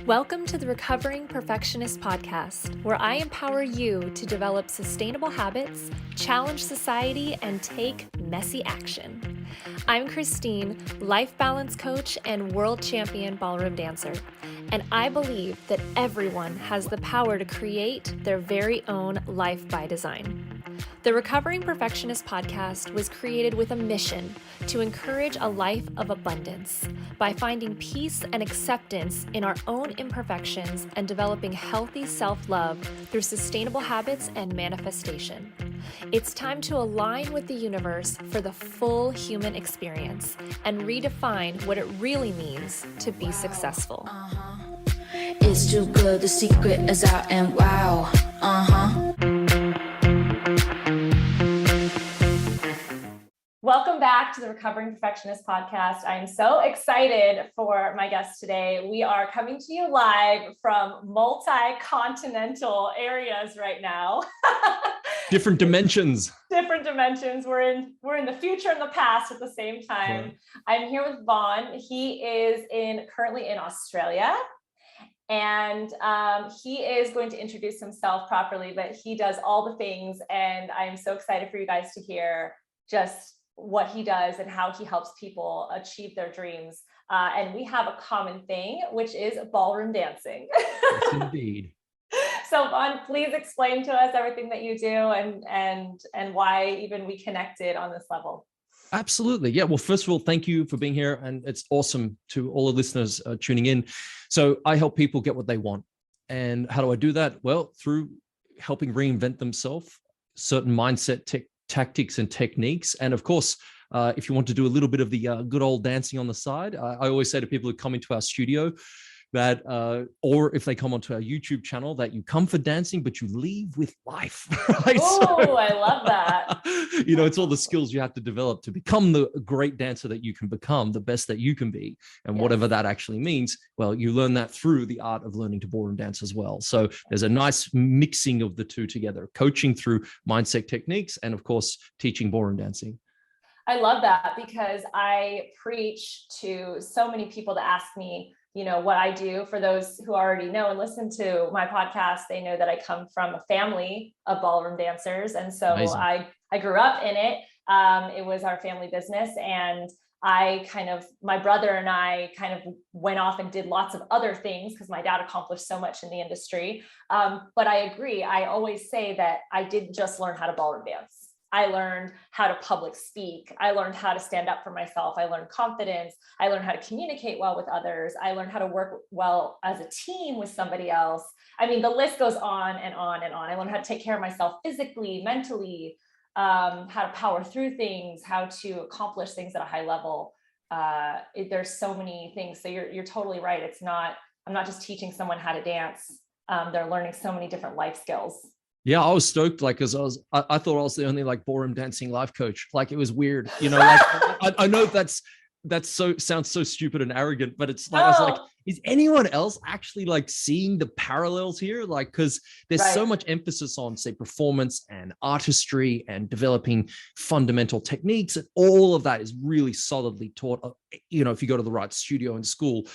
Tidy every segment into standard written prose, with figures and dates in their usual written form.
Welcome to the Recovering Perfectionist Podcast, where I empower you to develop sustainable habits, challenge society, and take messy action. I'm Christine, life balance coach and world champion ballroom dancer, and I believe that everyone has the power to create their very own life by design. The Recovering Perfectionist Podcast was created with a mission to encourage a life of abundance by finding peace and acceptance in our own imperfections and developing healthy self-love through sustainable habits and manifestation. It's time to align with the universe for the full human experience and redefine what it really means to be successful. It's too good, the secret is out and wow. Welcome back to the Recovering Perfectionist Podcast. I am so excited for my guest today. We are coming to you live from multi-continental areas right now. Different dimensions. Different dimensions. We're in the future and the past at the same time. Right. I'm here with Vaughn. He is currently in Australia. And he is going to introduce himself properly, but he does all the things. And I'm so excited for you guys to hear just what he does and how he helps people achieve their dreams. And we have a common thing, which is ballroom dancing. Yes, indeed. So Vaughn, please explain to us everything that you do and why even we connected on this level. Absolutely. Yeah. Well, first of all, thank you for being here. And it's awesome to all the listeners tuning in. So I help people get what they want. And how do I do that? Well, through helping reinvent themselves, certain mindset tactics and techniques. And of course, if you want to do a little bit of the good old dancing on the side, I always say to people who come into our studio that, or if they come onto our YouTube channel, that you come for dancing, but you leave with life. Right? Oh, I love that. It's all the skills you have to develop to become the great dancer that you can become, the best that you can be. And whatever that actually means, well, you learn that through the art of learning to ballroom dance as well. So there's a nice mixing of the two together, coaching through mindset techniques and of course, teaching ballroom dancing. I love that because I preach to so many people that ask me, what I do. For those who already know and listen to my podcast, they know that I come from a family of ballroom dancers. And so Amazing. I grew up in it. It was our family business. And my brother and I kind of went off and did lots of other things because my dad accomplished so much in the industry. But I agree. I always say that I didn't just learn how to ballroom dance. I learned how to public speak. I learned how to stand up for myself. I learned confidence. I learned how to communicate well with others. I learned how to work well as a team with somebody else. I mean, the list goes on and on and on. I learned how to take care of myself physically, mentally, how to power through things, how to accomplish things at a high level. There's so many things. So you're totally right. I'm not just teaching someone how to dance. They're learning so many different life skills. Yeah, I was stoked, because I thought I was the only ballroom dancing life coach. It was weird, I know that's sounds so stupid and arrogant, but it's I was like, is anyone else actually seeing the parallels here? Because there's so much emphasis on, say, performance and artistry and developing fundamental techniques, and all of that is really solidly taught. If you go to the right studio and school,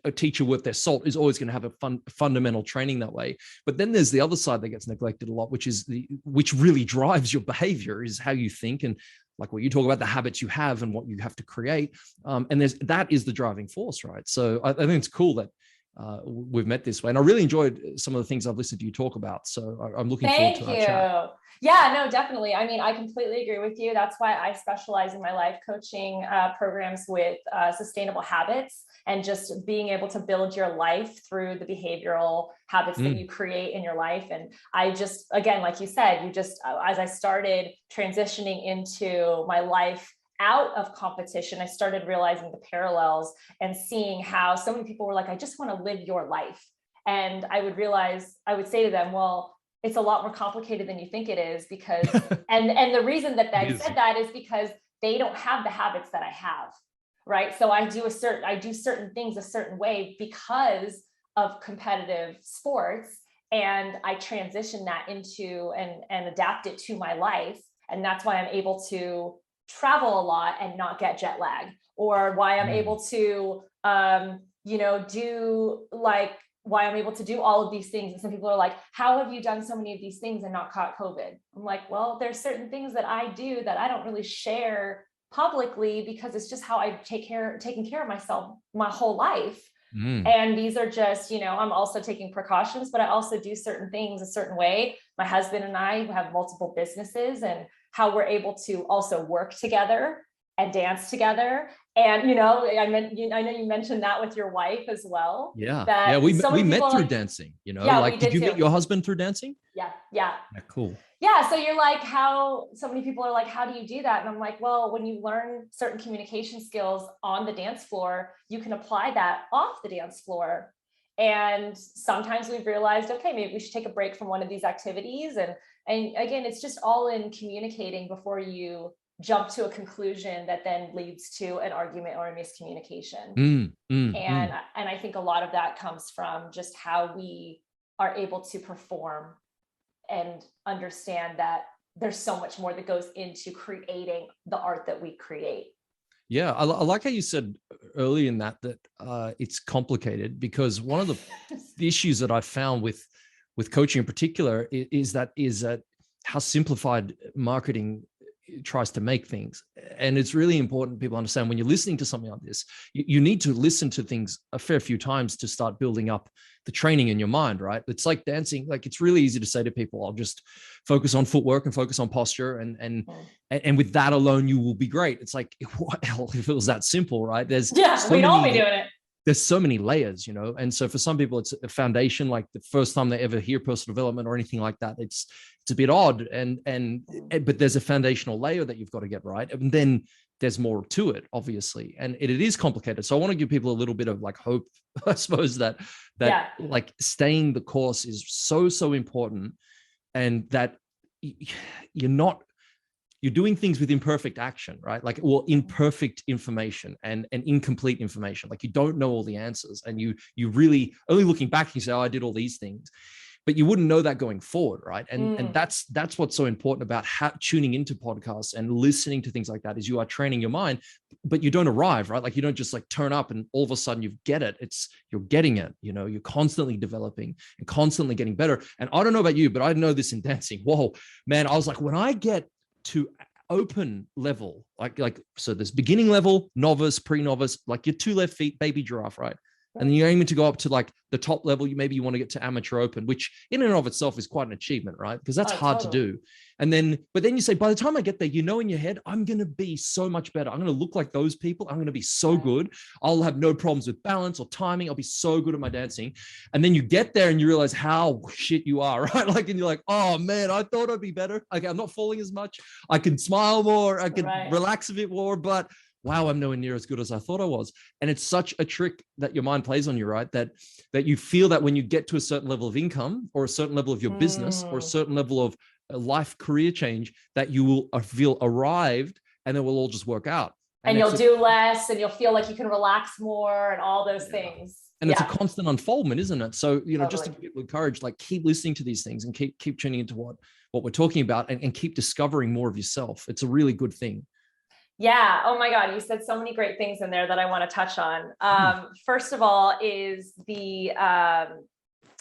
a teacher worth their salt is always going to have a fundamental training that way. But then there's the other side that gets neglected a lot, which really drives your behavior, is how you think, and what you talk about, the habits you have and what you have to create. And that is the driving force, right? So I think it's cool that we've met this way. And I really enjoyed some of the things I've listened to you talk about. So I'm looking forward to our chat. Yeah, no, definitely. I mean, I completely agree with you. That's why I specialize in my life coaching programs with sustainable habits and just being able to build your life through the behavioral habits that you create in your life. And I just, again, like you said, as I started transitioning into my life out of competition, I started realizing the parallels and seeing how so many people were like, I just want to live your life. And I would say to them, well, it's a lot more complicated than you think it is, because, and the reason that I said that is because they don't have the habits that I have, right? So I do certain things a certain way because of competitive sports, and I transition that into and adapt it to my life. And that's why I'm able to travel a lot and not get jet lag, or why I'm able to do like why I'm able to do all of these things. And some people are like, how have you done so many of these things and not caught COVID? I'm like, well, there's certain things that I do that I don't really share publicly because it's just how I've taken care of myself my whole life. And these are just, I'm also taking precautions, but I also do certain things a certain way. My husband and I have multiple businesses, and how we're able to also work together and dance together. And, I know you mentioned that with your wife as well. Yeah. That Yeah. We met through like, dancing, Yeah, like, did you meet your husband through dancing? Yeah. Yeah. Cool. Yeah. So you're like, so many people are like, how do you do that? And I'm like, well, when you learn certain communication skills on the dance floor, you can apply that off the dance floor. And sometimes we've realized, okay, maybe we should take a break from one of these activities. And again, it's just all in communicating before you jump to a conclusion that then leads to an argument or a miscommunication. And I think a lot of that comes from just how we are able to perform and understand that there's so much more that goes into creating the art that we create. Yeah, I like how you said early in that it's complicated, because one of the issues that I found with coaching in particular is that how simplified marketing tries to make things. And it's really important people understand, when you're listening to something like this, you need to listen to things a fair few times to start building up the training in your mind, right? It's like dancing. Like, it's really easy to say to people, I'll just focus on footwork and focus on posture. And with that alone, you will be great. It's like, what hell if it was that simple, right? We'd all be doing it. There's so many layers, and so for some people it's a foundation, like the first time they ever hear personal development or anything like that, it's a bit odd, but there's a foundational layer that you've got to get right, and then there's more to it, obviously, and it is complicated. So I want to give people a little bit of like hope, I suppose, that like staying the course is so important, and that you're doing things with imperfect action, right? Like, well, imperfect information and incomplete information. Like, you don't know all the answers, and you really only looking back, you say, oh, I did all these things, but you wouldn't know that going forward, right? And that's what's so important about tuning into podcasts and listening to things like that, is you are training your mind, but you don't arrive, right? Like, you don't just like turn up and all of a sudden you get it. You're getting it, you're constantly developing and constantly getting better. And I don't know about you, but I know this in dancing. Whoa, man, I was like, when I get to open level, like so there's beginning level, novice, pre-novice, like your 2 left feet, baby giraffe, right? And then you're aiming to go up to like the top level. Maybe you want to get to amateur open, which in and of itself is quite an achievement, right? Because that's hard to do. And but then you say, by the time I get there, in your head, I'm going to be so much better. I'm going to look like those people. I'm going to be so good. I'll have no problems with balance or timing. I'll be so good at my dancing. And then you get there and you realize how shit you are, right? Like, and you're like, oh man, I thought I'd be better. Okay, I'm not falling as much. I can smile more. I can relax a bit more, but wow, I'm nowhere near as good as I thought I was. And it's such a trick that your mind plays on you, right? That you feel that when you get to a certain level of income or a certain level of your business or a certain level of life career change, that you will feel arrived, and it will all just work out. And you'll do less, and you'll feel like you can relax more, and all those things. And it's a constant unfoldment, isn't it? So, just to give people encouraged, like, keep listening to these things and keep tuning into what we're talking about, and keep discovering more of yourself. It's a really good thing. Yeah. Oh my God. You said so many great things in there that I want to touch on. First of all is the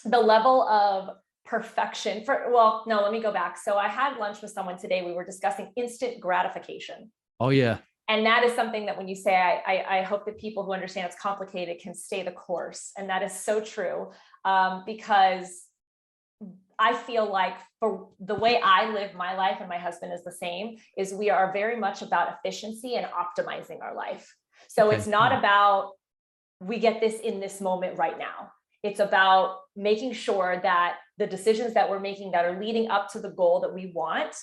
level of perfection let me go back. So I had lunch with someone today. We were discussing instant gratification. Oh yeah. And that is something that when you say, I hope that people who understand it's complicated can stay the course. And that is so true. Because I feel like, for the way I live my life, and my husband is the same, is we are very much about efficiency and optimizing our life. So it's not about, we get this in this moment right now. It's about making sure that the decisions that we're making that are leading up to the goal that we want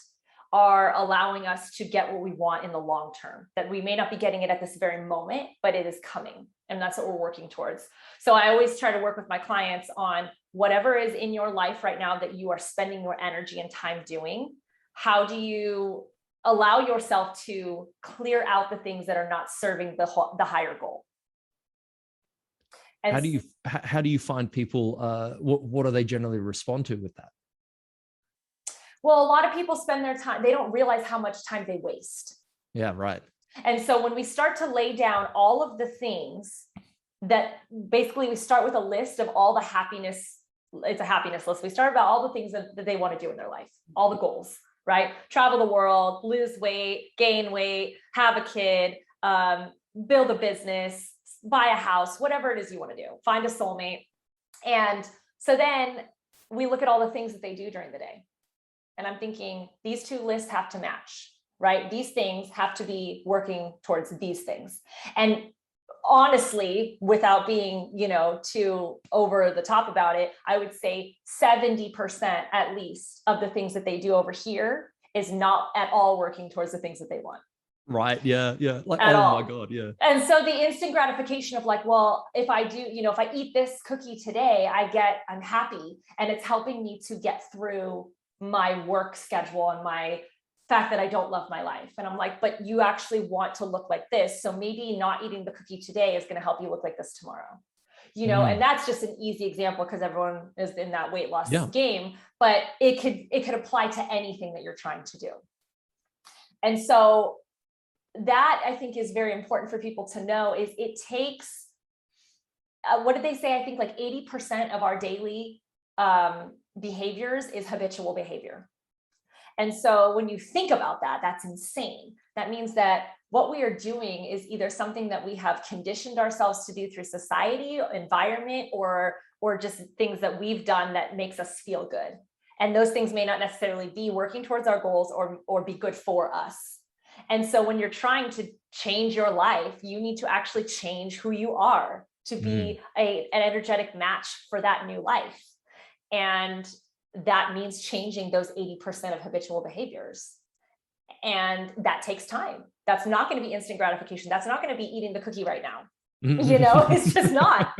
are allowing us to get what we want in the long term, that we may not be getting it at this very moment, but it is coming. And that's what we're working towards. So I always try to work with my clients on whatever is in your life right now that you are spending your energy and time doing. How do you allow yourself to clear out the things that are not serving the higher goal? And how do you find people, what do they generally respond to with that? Well, a lot of people spend their time, they don't realize how much time they waste. Yeah, right. And so when we start to lay down all of the things that basically we start with a list of all the happiness. It's a happiness list. We start about all the things that they want to do in their life, all the goals, right? Travel the world, lose weight, gain weight, have a kid, build a business, buy a house, whatever it is you want to do, find a soulmate. And so then we look at all the things that they do during the day. And I'm thinking these two lists have to match, right? These things have to be working towards these things. And honestly, without being, too over the top about it, I would say 70% at least of the things that they do over here is not at all working towards the things that they want. Right. Yeah. Yeah. Like, At oh all. my God. Yeah. And so the instant gratification of like, well, if I do, if I eat this cookie today, I'm happy. And it's helping me to get through my work schedule and my fact that I don't love my life. And I'm like, but you actually want to look like this. So maybe not eating the cookie today is going to help you look like this tomorrow. And that's just an easy example because everyone is in that weight loss game, but it could apply to anything that you're trying to do. And so that I think is very important for people to know is it takes, what did they say? I think like 80% of our daily behaviors is habitual behavior. And so when you think about that, that's insane. That means that what we are doing is either something that we have conditioned ourselves to do through society, environment, or just things that we've done that makes us feel good. And those things may not necessarily be working towards our goals or be good for us. And so when you're trying to change your life, you need to actually change who you are to be an energetic match for that new life. And that means changing those 80% of habitual behaviors. And that takes time. That's not going to be instant gratification. That's not going to be eating the cookie right now. It's just not,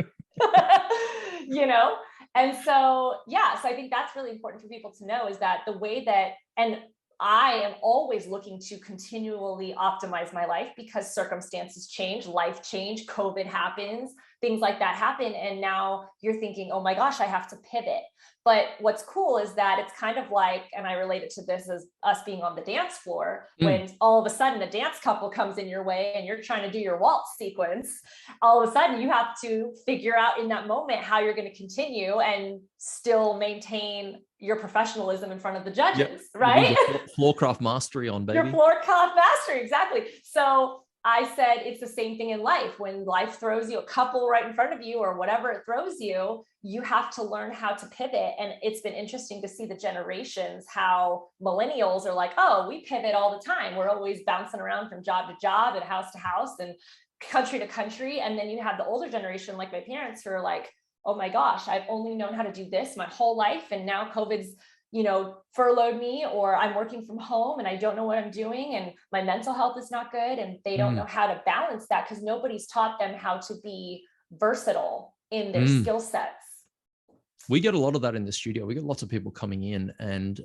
And so, so I think that's really important for people to know is that the way that, and I am always looking to continually optimize my life because circumstances change, life change, COVID happens, things like that happen. And now you're thinking, oh my gosh, I have to pivot. But what's cool is that it's kind of like, and I relate it to this as us being on the dance floor, when all of a sudden a dance couple comes in your way and you're trying to do your waltz sequence, all of a sudden you have to figure out in that moment how you're going to continue and still maintain your professionalism in front of the judges, right? Floorcraft mastery on, baby. Your floorcraft mastery, exactly. So I said, it's the same thing in life. When life throws you a couple right in front of you or whatever it throws you, you have to learn how to pivot. And it's been interesting to see the generations, how millennials are like, oh, we pivot all the time. We're always bouncing around from job to job and house to house and country to country. And then you have the older generation, like my parents, who are like, oh my gosh, I've only known how to do this my whole life. And now COVID's, furloughed me, or I'm working from home and I don't know what I'm doing and my mental health is not good. And they don't know how to balance that because nobody's taught them how to be versatile in their skill sets. We get a lot of that in the studio. We get lots of people coming in and,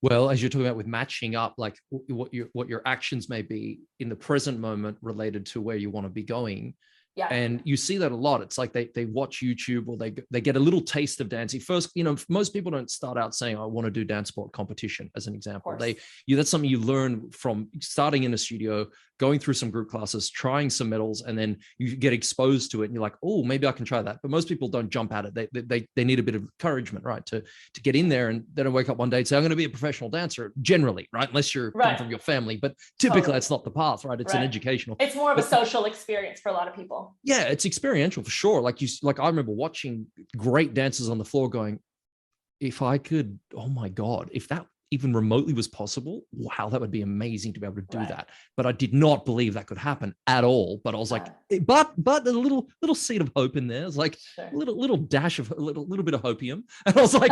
well, as you're talking about with matching up, like what your actions may be in the present moment related to where you want to be going. Yeah. And you see that a lot. It's like they watch YouTube or they get a little taste of dancing. First, most people don't start out saying, I want to do dance sport competition, as an example. That's something you learn from starting in a studio, going through some group classes, trying some medals, and then you get exposed to it and you're like, oh, maybe I can try that. But most people don't jump at it. They need a bit of encouragement, right? To get in there. And then I wake up one day and say, I'm going to be a professional dancer, generally, right? Unless you're come from your family. But typically that's not the path, right? It's an educational. It's more of a social experience for a lot of people. Yeah, it's experiential for sure. Like I remember watching great dancers on the floor going, if I could, oh my God, if that even remotely was possible, wow, that would be amazing to be able to do that. But I did not believe that could happen at all. But I was like, but there's a little seed of hope in there. It's like a little dash of a little bit of hopium. And I was like,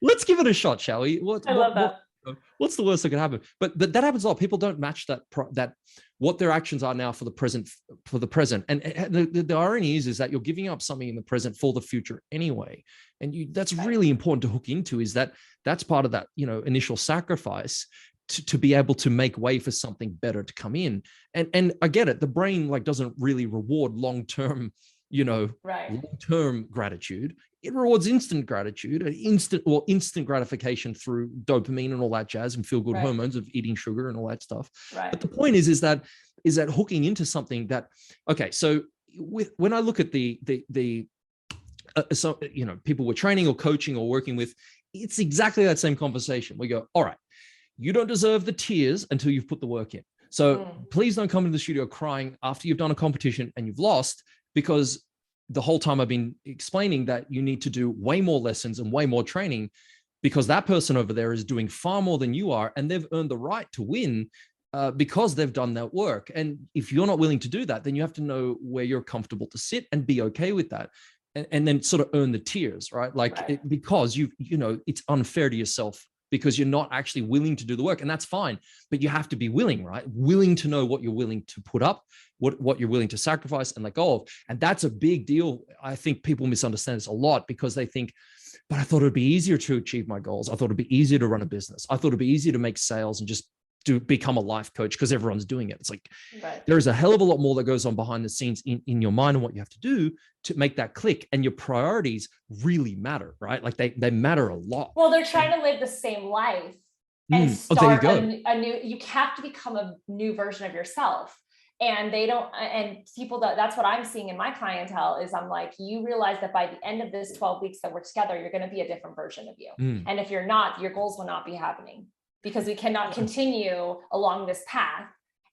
let's give it a shot, shall we? I love that. What's the worst that could happen? But that happens a lot. People don't match that what their actions are now for the present. And the irony is that you're giving up something in the present for the future anyway. And that's really important to hook into, is that's part of that, initial sacrifice to be able to make way for something better to come in. And I get it. The brain doesn't really reward long-term, long-term gratitude. It rewards instant gratitude, instant gratification through dopamine and all that jazz and feel-good hormones of eating sugar and all that stuff. Right. But the point is that is that hooking into something that, okay, so when I look at so, you know, people we're training or coaching or working with, it's exactly that same conversation. We go, all right, you don't deserve the tears until you've put the work in. So please don't come into the studio crying after you've done a competition and you've lost, because the whole time I've been explaining that you need to do way more lessons and way more training, because that person over there is doing far more than you are, and they've earned the right to win because they've done that work. And if you're not willing to do that, then you have to know where you're comfortable to sit and be okay with that. And then sort of earn the tears, right? Like, because you know, it's unfair to yourself because you're not actually willing to do the work, and that's fine. But you have to be willing, right? Willing to know what you're willing to put up, what you're willing to sacrifice and let go of. And that's a big deal. I think people misunderstand this a lot because they think, but I thought it'd be easier to achieve my goals. I thought it'd be easier to run a business. I thought it'd be easier to make sales and just become a life coach because everyone's doing it. It's like, there is a hell of a lot more that goes on behind the scenes in your mind and what you have to do to make that click. And your priorities really matter, right? Like they matter a lot. Well, they're trying to live the same life and start a new, you have to become a new version of yourself. And they don't, and people that's what I'm seeing in my clientele is I'm like, you realize that by the end of this 12 weeks that we're together, you're going to be a different version of you. And if you're not, your goals will not be happening, because we cannot continue along this path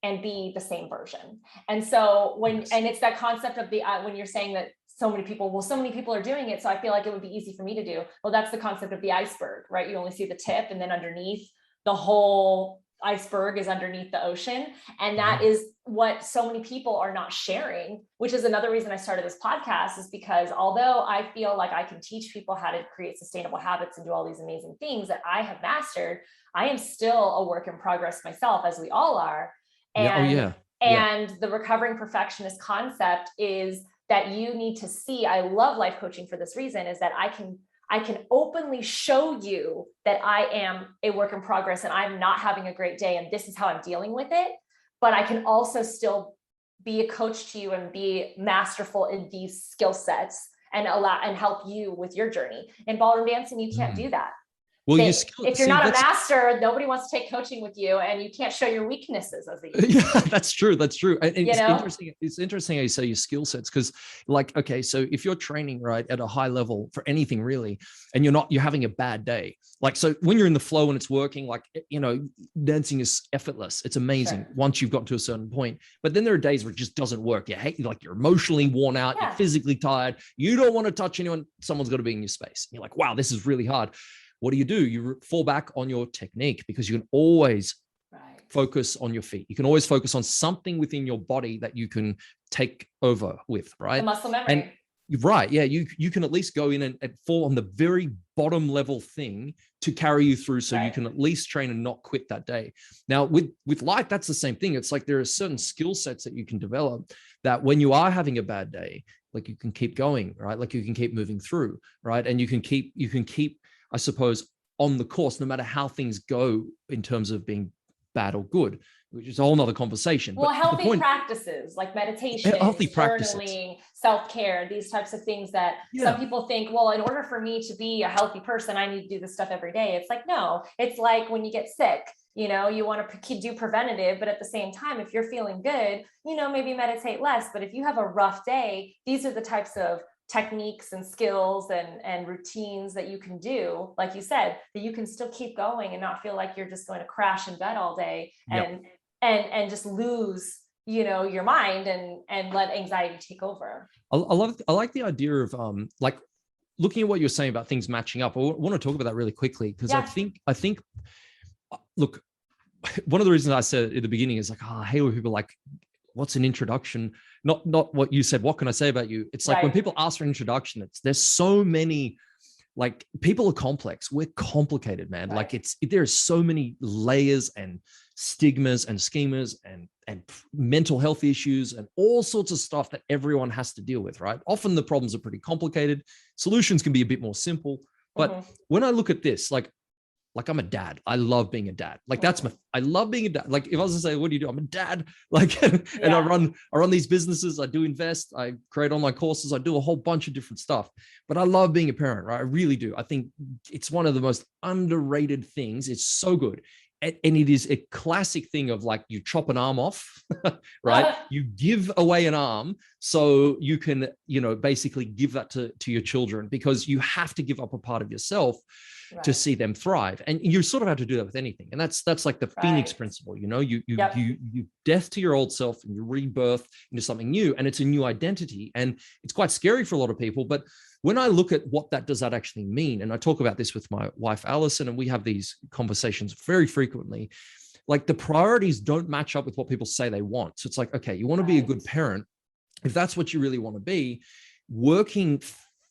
and be the same version. And so and it's that concept of when you're saying that so many people are doing it, so I feel like it would be easy for me to do. Well, that's the concept of the iceberg, right? You only see the tip, and then underneath, the whole iceberg is underneath the ocean. And that is what so many people are not sharing, which is another reason I started this podcast, is because although I feel like I can teach people how to create sustainable habits and do all these amazing things that I have mastered, I am still a work in progress myself, as we all are. And, and the recovering perfectionist concept is that you need to see, I love life coaching for this reason, is that I can openly show you that I am a work in progress and I'm not having a great day, and this is how I'm dealing with it. But I can also still be a coach to you and be masterful in these skill sets and help you with your journey. In ballroom dancing, you can't do that. Well, if you're not a master, nobody wants to take coaching with you, and you can't show your weaknesses as a user. Yeah, that's true. That's true. And it's interesting. It's interesting how you say your skill sets, because, like, okay, so if you're training right at a high level for anything really, and you're having a bad day, like, so when you're in the flow and it's working, like, you know, dancing is effortless. It's amazing once you've got to a certain point. But then there are days where it just doesn't work. You're emotionally worn out. You're physically tired. You don't want to touch anyone. Someone's got to be in your space. You're like, wow, this is really hard. What do? You fall back on your technique, because you can always focus on your feet. You can always focus on something within your body that you can take over with, right? The muscle memory. And you can at least go in and fall on the very bottom level thing to carry you through, so you can at least train and not quit that day. Now with life, that's the same thing. It's like there are certain skill sets that you can develop that when you are having a bad day, like, you can keep going, right? Like, you can keep moving through, right? And you can keep I suppose, on the course, no matter how things go in terms of being bad or good, which is a whole nother conversation. Well, healthy practices like meditation, journaling, self-care, these types of things that some people think, well, in order for me to be a healthy person, I need to do this stuff every day. It's like, no, it's like when you get sick, you know, you want to do preventative, but at the same time, if you're feeling good, you know, maybe meditate less. But if you have a rough day, these are the types of techniques and skills and routines that you can do, like you said, that you can still keep going and not feel like you're just going to crash in bed all day and just lose, you know, your mind and let anxiety take over. I like the idea of like looking at what you're saying about things matching up. I want to talk about that really quickly, because I think look, one of the reasons I said at the beginning is like, I hate when people like, what's an introduction? Not what you said. What can I say about you? It's like when people ask for an introduction, there's so many, like, people are complex. We're complicated, man. Like, there's so many layers and stigmas and schemas and mental health issues and all sorts of stuff that everyone has to deal with, right? Often the problems are pretty complicated. Solutions can be a bit more simple. But when I look at this, like I'm a dad. I love being a dad. Like, I love being a dad. Like, if I was to say, what do you do? I'm a dad. Like, and I run these businesses. I do invest. I create online courses. I do a whole bunch of different stuff. But I love being a parent, right? I really do. I think it's one of the most underrated things. It's so good. and it is a classic thing of like, you chop an arm off, right? You give away an arm so you can, basically give that to your children, because you have to give up a part of yourself to see them thrive. And you sort of have to do that with anything. And that's like the Phoenix principle, you death to your old self and you rebirth into something new, and it's a new identity. And it's quite scary for a lot of people. But when I look at what does that actually mean, and I talk about this with my wife, Allison, and we have these conversations very frequently, like the priorities don't match up with what people say they want. So it's like, okay, you want to be a good parent. If that's what you really want to be, working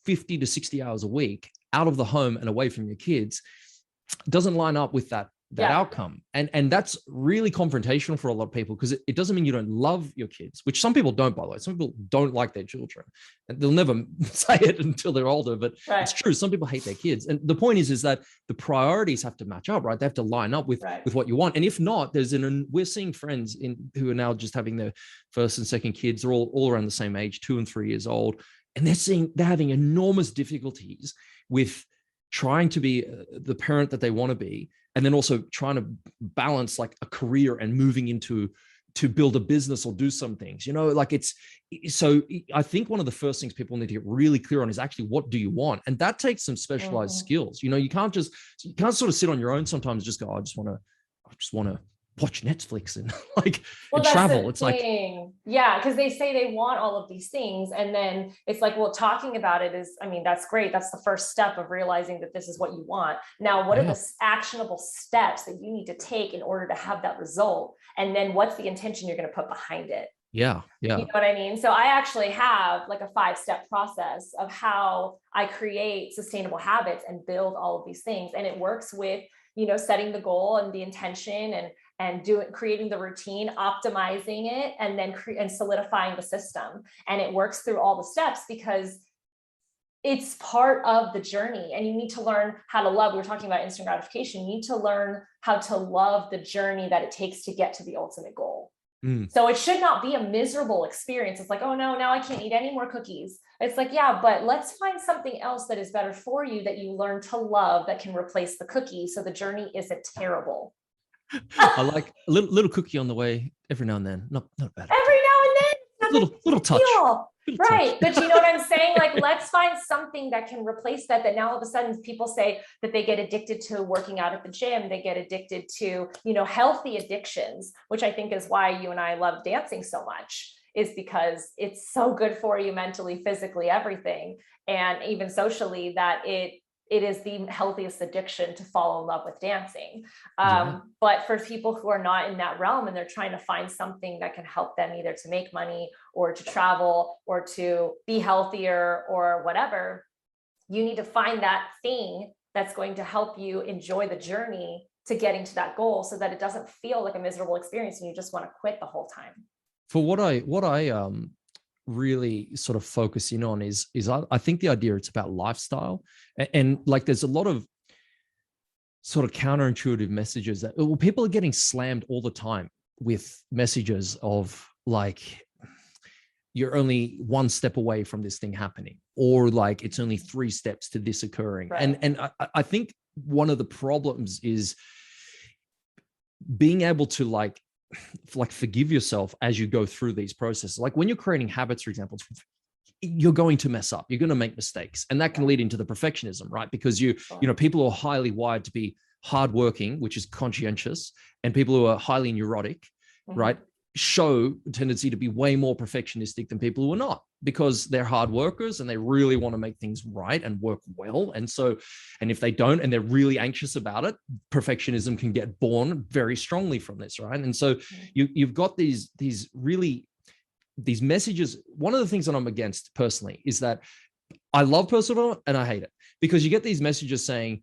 50 to 60 hours a week out of the home and away from your kids doesn't line up with that outcome. And that's really confrontational for a lot of people, because it doesn't mean you don't love your kids, which some people don't, by the way. Some people don't like their children, and they'll never say it until they're older, but it's true. Some people hate their kids. And the point is that the priorities have to match up, right? They have to line up with what you want. And if not, we're seeing friends who are now just having their first and second kids. They're all around the same age, 2 and 3 years old. And they're having enormous difficulties with trying to be the parent that they want to be, and then also trying to balance like a career and moving into to build a business or do some things, so I think one of the first things people need to get really clear on is actually, what do you want? And that takes some specialized skills. You can't sort of sit on your own sometimes, just go, I just want to watch Netflix and and travel. It's because they say they want all of these things, and then it's like, well, talking about it is, that's great. That's the first step of realizing that this is what you want. Now, what are the actionable steps that you need to take in order to have that result? And then what's the intention you're going to put behind it? Yeah. You know what I mean? So I actually have like a 5-step process of how I create sustainable habits and build all of these things. And it works with, setting the goal and the intention and creating the routine, optimizing it, and then and solidifying the system. And it works through all the steps because it's part of the journey, and you need to learn how to love. We were talking about instant gratification. You need to learn how to love the journey that it takes to get to the ultimate goal. So it should not be a miserable experience. It's like, oh no, now I can't eat any more cookies. It's like, yeah, but let's find something else that is better for you, that you learn to love, that can replace the cookie, so the journey isn't terrible. I like a little cookie on the way every now and then. Not bad. Every now and then, little touch. Right. But you know what I'm saying? Like, let's find something that can replace that now all of a sudden people say that they get addicted to working out at the gym. They get addicted to, healthy addictions, which I think is why you and I love dancing so much, is because it's so good for you mentally, physically, everything. And even socially, that it is the healthiest addiction to fall in love with dancing. But for people who are not in that realm and they're trying to find something that can help them either to make money or to travel or to be healthier or whatever, you need to find that thing that's going to help you enjoy the journey to getting to that goal, so that it doesn't feel like a miserable experience and you just want to quit the whole time. For what I really sort of focus in on is I think the idea it's about lifestyle, and like there's a lot of sort of counterintuitive messages that people are getting slammed all the time with messages of like, you're only 1 step away from this thing happening, or like it's only 3 steps to this occurring. Right. And I think one of the problems is being able to like forgive yourself as you go through these processes. Like when you're creating habits, for example, you're going to mess up, you're going to make mistakes, and that can lead into the perfectionism, right? Because people who are highly wired to be hardworking, which is conscientious, and people who are highly neurotic, right, show a tendency to be way more perfectionistic than people who are not, because they're hard workers and they really want to make things right and work well. And if they don't, and they're really anxious about it, perfectionism can get born very strongly from this, right? And so you've got these messages. One of the things that I'm against personally is that I love personal development and I hate it, because you get these messages saying,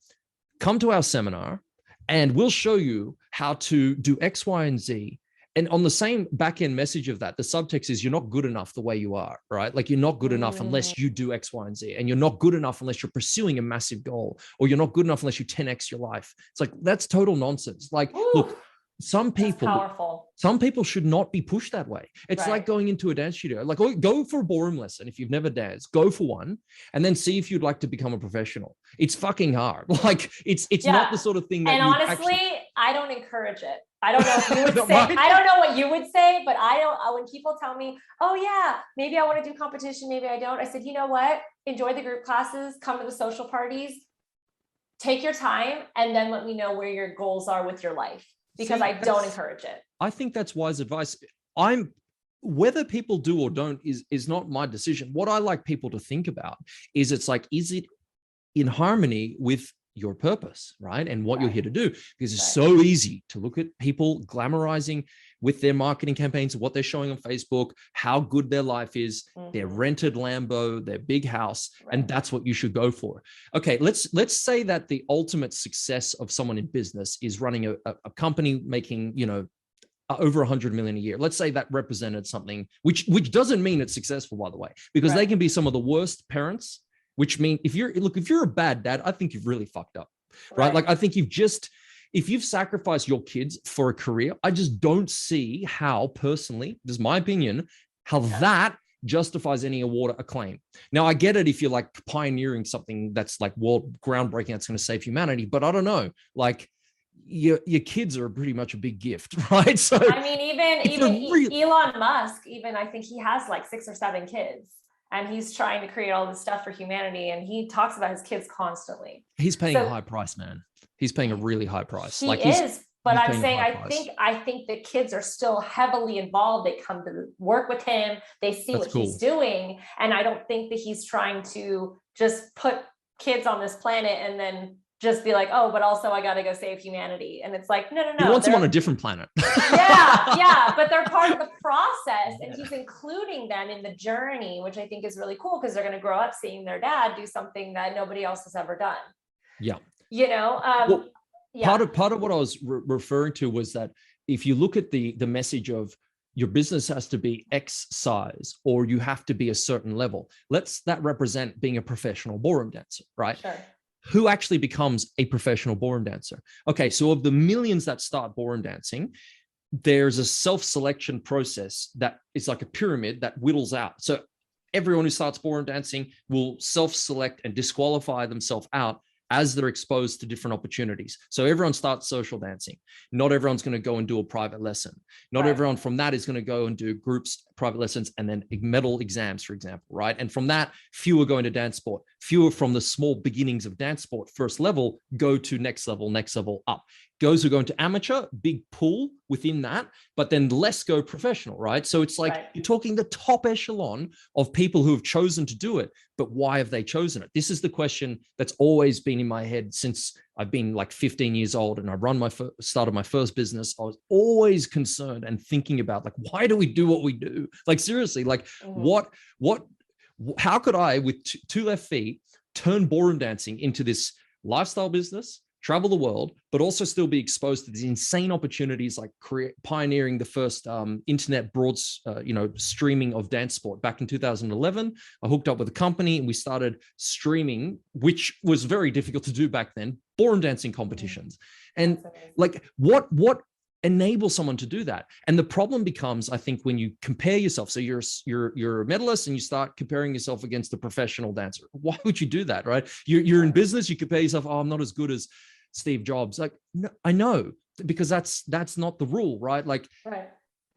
come to our seminar and we'll show you how to do X, Y, and Z. And on the same back-end message of that, the subtext is you're not good enough the way you are, right? Like you're not good enough unless you do X, Y, and Z. And you're not good enough unless you're pursuing a massive goal, or you're not good enough unless you 10X your life. It's like, that's total nonsense. Like, look, some people should not be pushed that way. It's like going into a dance studio. Like, go for a ballroom lesson. If you've never danced, go for one, and then see if you'd like to become a professional. It's fucking hard. Like it's not the sort of thing that I don't encourage it. I don't know if you would say, I don't know what you would say, but I don't, when people tell me, oh yeah, maybe I want to do competition, maybe I don't. I said, you know what? Enjoy the group classes, come to the social parties, take your time, and then let me know where your goals are with your life, because I don't encourage it. I think that's wise advice. Whether people do or don't is not my decision. What I like people to think about is, it's like, is it in harmony with your purpose, right? And what you're here to do, because it's so easy to look at people glamorizing with their marketing campaigns, what they're showing on Facebook, how good their life is, their rented Lambo, their big house, and that's what you should go for. Okay, let's say that the ultimate success of someone in business is running a company making, over 100 million a year. Let's say that represented something, which doesn't mean it's successful, by the way, because they can be some of the worst parents. Which means if you're a bad dad, I think you've really fucked up, right? Like, I think if you've sacrificed your kids for a career, I just don't see how, personally, this is my opinion, how that justifies any award or acclaim. Now, I get it if you're like pioneering something that's like world groundbreaking, that's going to save humanity, but I don't know, like, your kids are pretty much a big gift, right? So I mean, even Elon Musk, I think he has like 6 or 7 kids. And he's trying to create all this stuff for humanity. And he talks about his kids constantly. He's paying a high price, man. He's paying a really high price. But I'm saying, I think the kids are still heavily involved. They come to work with him. They see what he's doing. And I don't think that he's trying to just put kids on this planet and then just be like, oh, but also I got to go save humanity. And it's like, no. He wants them on a different planet. yeah. But they're part of the process, and he's including them in the journey, which I think is really cool, because they're going to grow up seeing their dad do something that nobody else has ever done. Yeah. Part of what I was referring to was that if you look at the message of your business has to be X size, or you have to be a certain level, that represent being a professional ballroom dancer, right? Sure. Who actually becomes a professional ballroom dancer? Okay, so of the millions that start ballroom dancing, there's a self-selection process that is like a pyramid that whittles out. So everyone who starts ballroom dancing will self-select and disqualify themselves out as they're exposed to different opportunities. So everyone starts social dancing. Not everyone's going to go and do a private lesson. Not everyone from that is going to go and do groups, private lessons, and then medal exams, for example, right? And from that, fewer go into dance sport. Fewer from the small beginnings of dance sport, first level, go to next level up. Those who go into amateur, big pool within that, but then less go professional, right? So it's like you're talking the top echelon of people who have chosen to do it, but why have they chosen it? This is the question that's always been in my head since I've been like 15 years old and I started my first business. I was always concerned and thinking about, like, why do we do what we do? Like, seriously, like how could I, with two left feet, turn ballroom dancing into this lifestyle business, travel the world, but also still be exposed to these insane opportunities, like pioneering the first internet streaming of dance sport back in 2011. I hooked up with a company and we started streaming, which was very difficult to do back then, ballroom dancing competitions. And like, what enables someone to do that? And the problem becomes, I think, when you compare yourself. So you're a medalist and you start comparing yourself against a professional dancer. Why would you do that, right? You're in business, you compare yourself. Oh, I'm not as good as Steve Jobs. Like, no, I know, because that's not the rule, right? Like,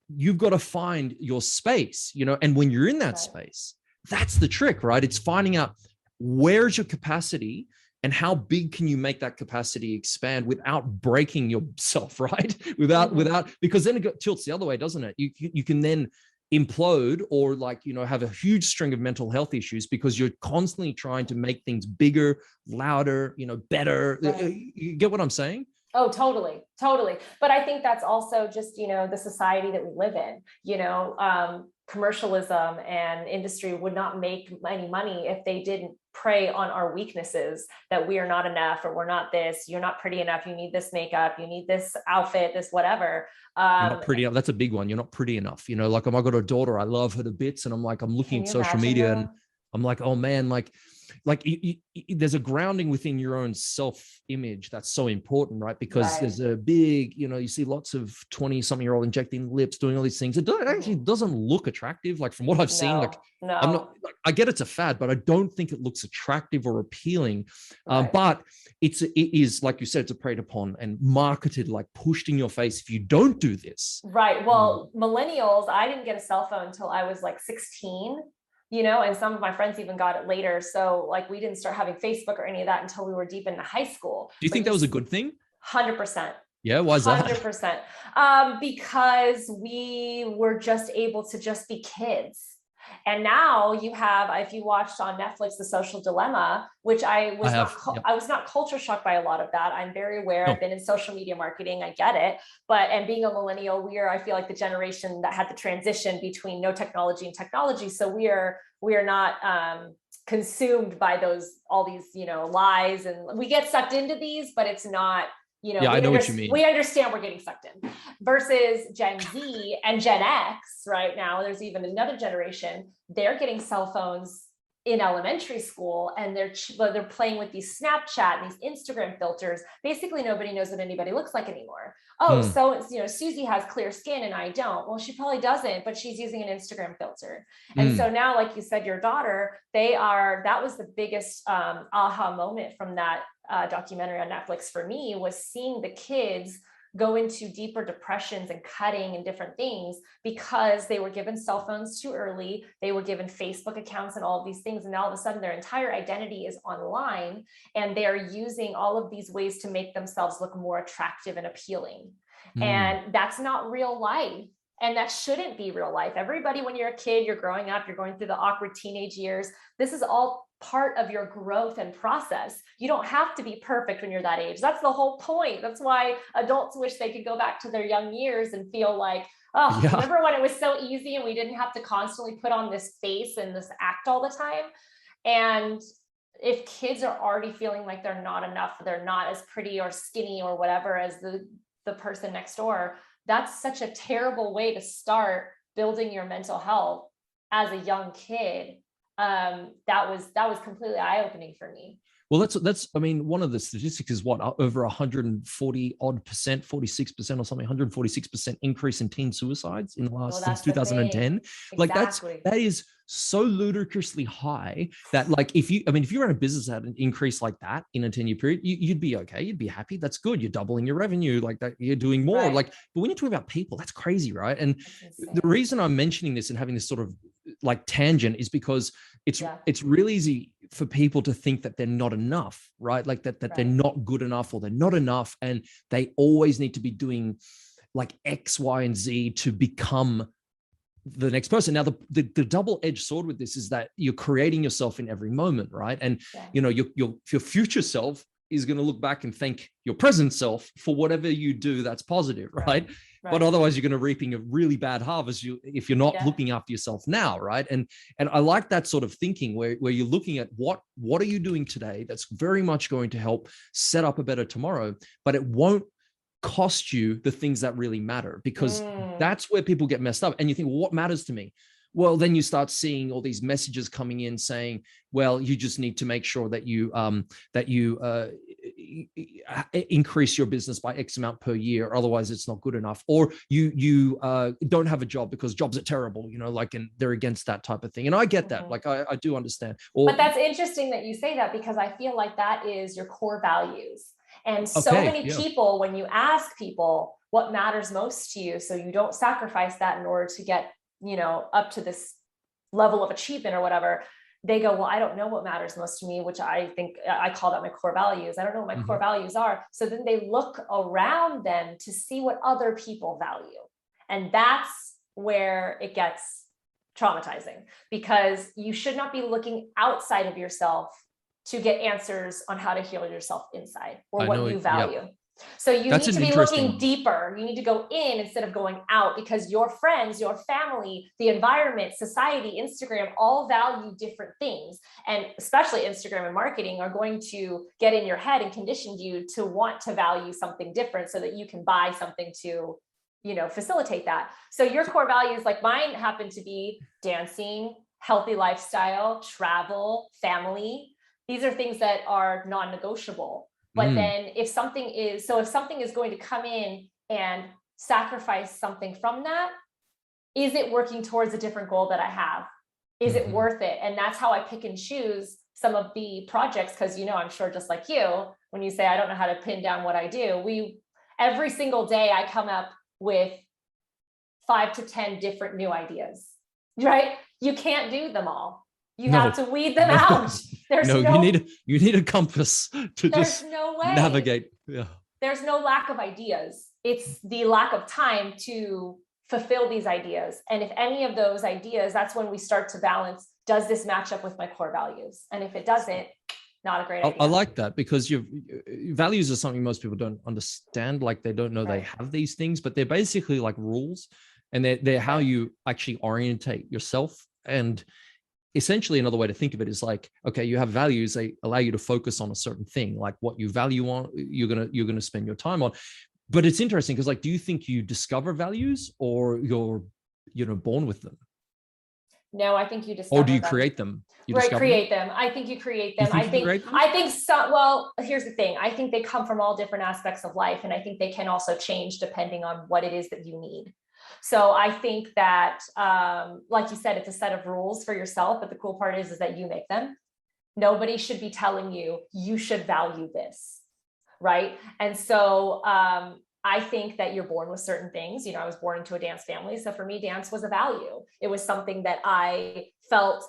you've got to find your space, and when you're in that space, that's the trick, right? It's finding out where's your capacity and how big can you make that capacity expand without breaking yourself, right? Without, because then it tilts the other way, doesn't it? You can then implode or have a huge string of mental health issues because you're constantly trying to make things bigger, louder, better. You get what I'm saying? Oh, totally. But I think that's also just, the society that we live in, commercialism and industry would not make any money if they didn't prey on our weaknesses, that we are not enough, or we're not this, you're not pretty enough, you need this makeup, you need this outfit, this whatever. You're not pretty enough. That's a big one. You're not pretty enough. Like, I got a daughter, I love her to bits, and I'm looking at social media and I'm like, oh man, like, like there's a grounding within your own self-image that's so important, right? Because there's a big, you see lots of 20-something-year-old injecting lips, doing all these things. It actually doesn't look attractive. Like from what I've seen, I'm not, I get it's a fad, but I don't think it looks attractive or appealing. But it is, like you said, it's preyed upon and marketed, like pushed in your face if you don't do this. Right. Well, millennials, I didn't get a cell phone until I was like 16, and some of my friends even got it later. So like we didn't start having Facebook or any of that until we were deep into high school. Do you think that was a good thing? 100%. Yeah, why is that? 100%. Because we were just able to just be kids. And now you have, if you watched on Netflix, The Social Dilemma, which I was not culture shocked by a lot of that. I'm very aware. I've been in social media marketing. I get it. And being a millennial, I feel like the generation that had the transition between no technology and technology. So we are not consumed by all these, lies, and we get sucked into these, but it's not, I know what you mean. We understand we're getting sucked in versus Gen Z and Gen X right now. There's even another generation. They're getting cell phones in elementary school, and they're playing with these Snapchat and these Instagram filters. Basically, nobody knows what anybody looks like anymore. So Susie has clear skin and I don't. Well, she probably doesn't, but she's using an Instagram filter. And so now, like you said, your daughter, that was the biggest aha moment from that documentary on Netflix for me, was seeing the kids go into deeper depressions and cutting and different things because they were given cell phones too early. They were given Facebook accounts and all of these things. And now all of a sudden their entire identity is online, and they're using all of these ways to make themselves look more attractive and appealing. And that's not real life. And that shouldn't be real life. Everybody, when you're a kid, you're growing up, you're going through the awkward teenage years. This is all part of your growth and process. You don't have to be perfect when you're that age. That's the whole point. That's why adults wish they could go back to their young years and feel like, remember when it was so easy and we didn't have to constantly put on this face and this act all the time? And if kids are already feeling like they're not enough, they're not as pretty or skinny or whatever as the person next door, that's such a terrible way to start building your mental health as a young kid. That was completely eye-opening for me. Well, that's, I mean, one of the statistics is over 140 odd percent, 46% or something, 146% increase in teen suicides in the last, since 2010. Exactly. Like that is so ludicrously high that, like, if you run a business at an increase like that in a 10-year period, you'd be okay. You'd be happy. That's good. You're doubling your revenue, like that. You're doing more. Right. Like, but when you're talking about people, that's crazy, right? And the reason I'm mentioning this and having this sort of like tangent is because it's really easy for people to think that they're not enough, right? Like that they're not good enough, or they're not enough, and they always need to be doing like X, Y, and Z to become the next person. Now, the double-edged sword with this is that you're creating yourself in every moment, right? And your future self is going to look back and thank your present self for whatever you do that's positive, right? But otherwise you're going to reaping a really bad harvest if you're not looking after yourself now, right? And I like that sort of thinking where you're looking at what are you doing today that's very much going to help set up a better tomorrow, but it won't cost you the things that really matter, because that's where people get messed up. And you think, well, what matters to me? Well, then you start seeing all these messages coming in saying, well, you just need to make sure that you increase your business by X amount per year, otherwise it's not good enough. Or you don't have a job because jobs are terrible, and they're against that type of thing. And I get that, like I do understand. But that's interesting that you say that, because I feel like that is your core values. And so many people, when you ask people what matters most to you, so you don't sacrifice that in order to get up to this level of achievement or whatever, they go, well, I don't know what matters most to me, which I think I call that my core values. I don't know what my core values are. So then they look around them to see what other people value. And that's where it gets traumatizing, because you should not be looking outside of yourself to get answers on how to heal yourself inside, or what you value. Yep. So you need to be looking deeper. You need to go in instead of going out, because your friends, your family, the environment, society, Instagram, all value different things. And especially Instagram and marketing are going to get in your head and condition you to want to value something different so that you can buy something to, facilitate that. So your core values, like mine, happen to be dancing, healthy lifestyle, travel, family. These are things that are non-negotiable. But then if something is going to come in and sacrifice something from that, is it working towards a different goal that I have? Is it worth it? And that's how I pick and choose some of the projects. Cause I'm sure just like you, when you say, I don't know how to pin down what I do, every single day I come up with 5 to 10 different new ideas, right? You can't do them all. You have to weed them out. You need a compass to just navigate. Yeah. There's no lack of ideas. It's the lack of time to fulfill these ideas. And if any of those ideas, that's when we start to balance, does this match up with my core values? And if it doesn't, not a great idea. I like that, because your values are something most people don't understand. Like they don't know they have these things, but they're basically like rules, and they're how you actually orientate yourself. And essentially another way to think of it is like, okay, you have values, they allow you to focus on a certain thing, like what you value on, you're going to spend your time on. But it's interesting because, like, do you think you discover values, or you're born with them? No, I think you discover Or do you them. Create them? Create them. I think you create them. I think so. Well, here's the thing. I think they come from all different aspects of life. And I think they can also change depending on what it is that you need. So I think that, like you said, it's a set of rules for yourself. But the cool part is that you make them. Nobody should be telling you, you should value this. Right. And so I think that you're born with certain things. I was born into a dance family. So for me, dance was a value. It was something that I felt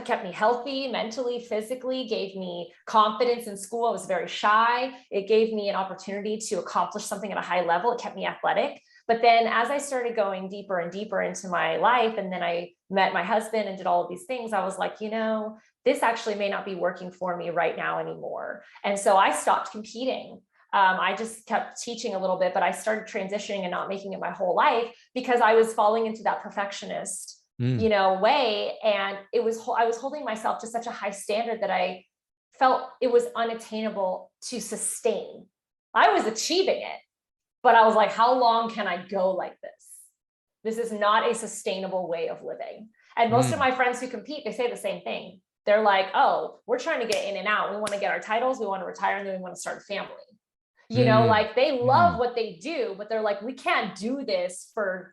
kept me healthy, mentally, physically, gave me confidence in school. I was very shy. It gave me an opportunity to accomplish something at a high level. It kept me athletic. But then as I started going deeper and deeper into my life, and then I met my husband and did all of these things, I was like, this actually may not be working for me right now anymore. And so I stopped competing. I just kept teaching a little bit, but I started transitioning and not making it my whole life because I was falling into that perfectionist, way. And I was holding myself to such a high standard that I felt it was unattainable to sustain. I was achieving it, but I was like, how long can I go like this? This is not a sustainable way of living. And most of my friends who compete, they say the same thing. They're like, oh, we're trying to get in and out. We want to get our titles. We want to retire, and then we want to start a family. Like they love what they do, but they're like, we can't do this for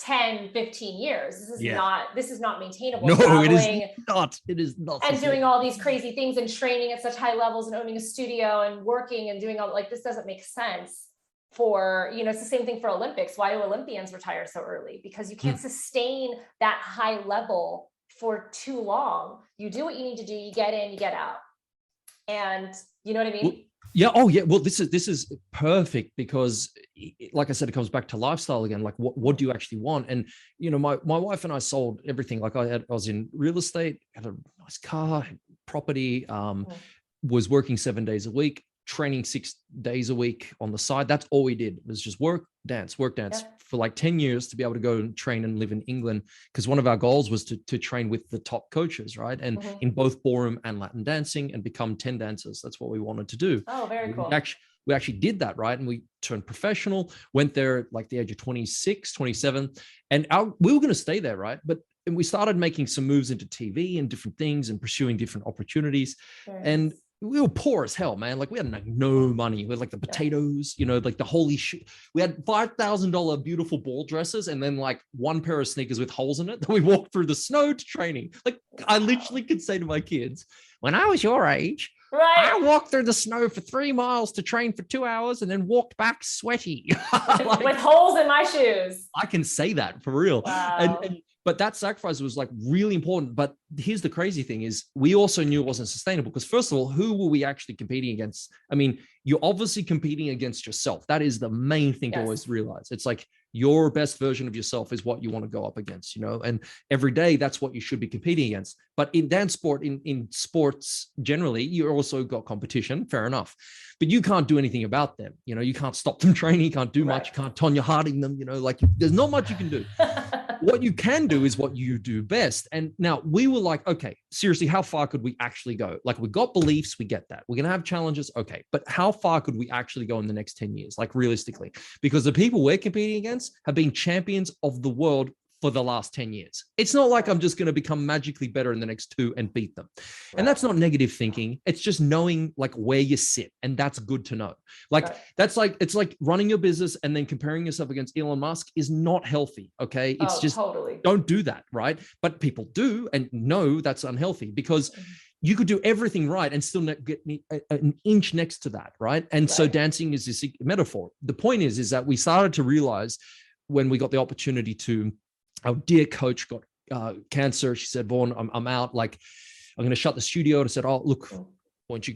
10, 15 years. This is not maintainable. No, it is not. And doing all these crazy things and training at such high levels and owning a studio and working and doing all, like, this doesn't make sense for, it's the same thing for Olympics. Why do Olympians retire so early? Because you can't sustain that high level for too long. You do what you need to do. You get in, you get out. And you know what I mean? Well, yeah. Oh yeah. Well, this is perfect because, like I said, it comes back to lifestyle again. Like what do you actually want? And, my wife and I sold everything. Like I was in real estate, had a nice car, had property, was working 7 days a week, training 6 days a week on the side. That's all we did, was just work, dance for like 10 years to be able to go and train and live in England. Because one of our goals was to train with the top coaches, right? And in both ballroom and Latin dancing, and become 10 dancers. That's what we wanted to do. Oh, very cool. We actually did that, right? And we turned professional, went there at like the age of 26, 27. And we were going to stay there, right? And we started making some moves into TV and different things and pursuing different opportunities. And we were poor as hell, man. Like we had like no money. We had like the potatoes, like the holy shit. We had $5,000 beautiful ball dresses and then like one pair of sneakers with holes in it that we walked through the snow to training. Like I literally could say to my kids, when I was your age, I walked through the snow for 3 miles to train for 2 hours and then walked back sweaty. With holes in my shoes. I can say that for real. Wow. But that sacrifice was like really important. But here's the crazy thing is we also knew it wasn't sustainable because first of all, who were we actually competing against? I mean, you're obviously competing against yourself. That is the main thing to always realize. It's like your best version of yourself is what you want to go up against, and every day that's what you should be competing against. But in dance sport, in sports generally, you also got competition, fair enough, but you can't do anything about them. You can't stop them training, you can't do much, you can't Tonya Harding them, like there's not much you can do. What you can do is what you do best. And now we were like, okay, seriously, how far could we actually go? Like we got beliefs, we get that. We're going to have challenges. Okay. But how far could we actually go in the next 10 years? Like realistically, because the people we're competing against have been champions of the world for the last 10 years. It's not like I'm just going to become magically better in the next 2 and beat them. And that's not negative thinking. It's just knowing like where you sit. And that's good to know. Like, that's like, it's like running your business and then comparing yourself against Elon Musk is not healthy. Okay. It's just, don't do that. Right. But people do, and know that's unhealthy, because you could do everything right and still get an inch next to that, right? And so dancing is this metaphor. The point is that we started to realize when we got the opportunity to, our dear coach got cancer. She said, Vaughn, I'm out. Like, I'm going to shut the studio. And I said, oh, look, what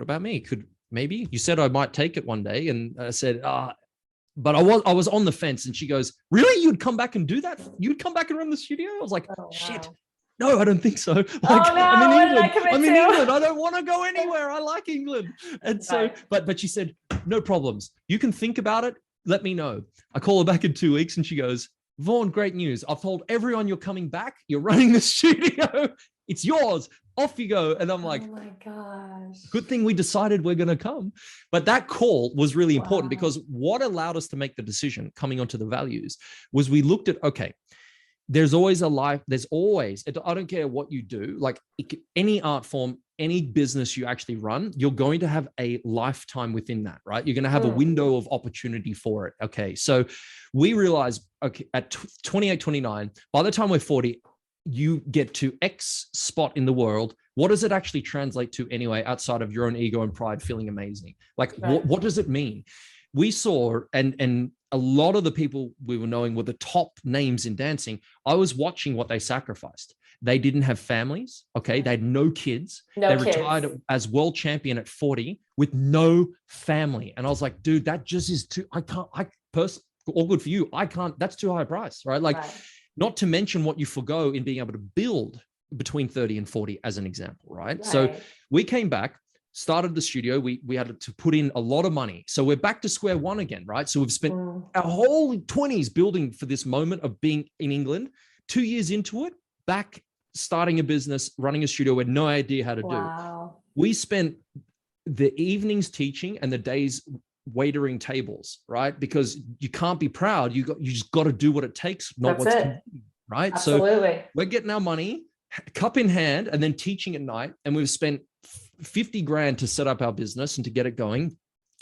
about me? Maybe you said I might take it one day. And I said, but I was on the fence. And she goes, really? You'd come back and do that? You'd come back and run the studio? I was like, shit. No, I don't think so. Like, I'm in England. I don't want to go anywhere. I like England. And so, but she said, no problems. You can think about it. Let me know. I call her back in 2 weeks and she goes, Vaughn, great news. I've told everyone you're coming back. You're running the studio. It's yours. Off you go. And I'm like, oh my gosh, good thing we decided we're going to come. But that call was really important, because what allowed us to make the decision coming onto the values was we looked at, okay, there's always a life. There's always, I don't care what you do, like any art form, any business you actually run, you're going to have a lifetime within that, right? You're going to have a window of opportunity for it. Okay. So we realized, okay, at 28, 29, by the time we're 40, you get to X spot in the world. What does it actually translate to anyway, outside of your own ego and pride feeling amazing? Like, what does it mean? We saw, and a lot of the people we were knowing were the top names in dancing. I was watching what they sacrificed. They didn't have families. Okay. They had no kids. They retired as world champion at 40 with no family. And I was like, dude, that just is too, all good for you. I can't, that's too high a price, right? Like, not to mention what you forgo in being able to build between 30 and 40 as an example, right? So we came back, started the studio. We had to put in a lot of money. So we're back to square one again, right? So we've spent our whole 20s building for this moment of being in England. 2 years into it, back starting a business, running a studio, we had no idea how to do. We spent the evenings teaching and the days waitering tables, right? Because you can't be proud. You just got to do what it takes, not what's convenient, right? Absolutely. So we're getting our money, cup in hand, and then teaching at night. And we've spent 50 grand to set up our business and to get it going.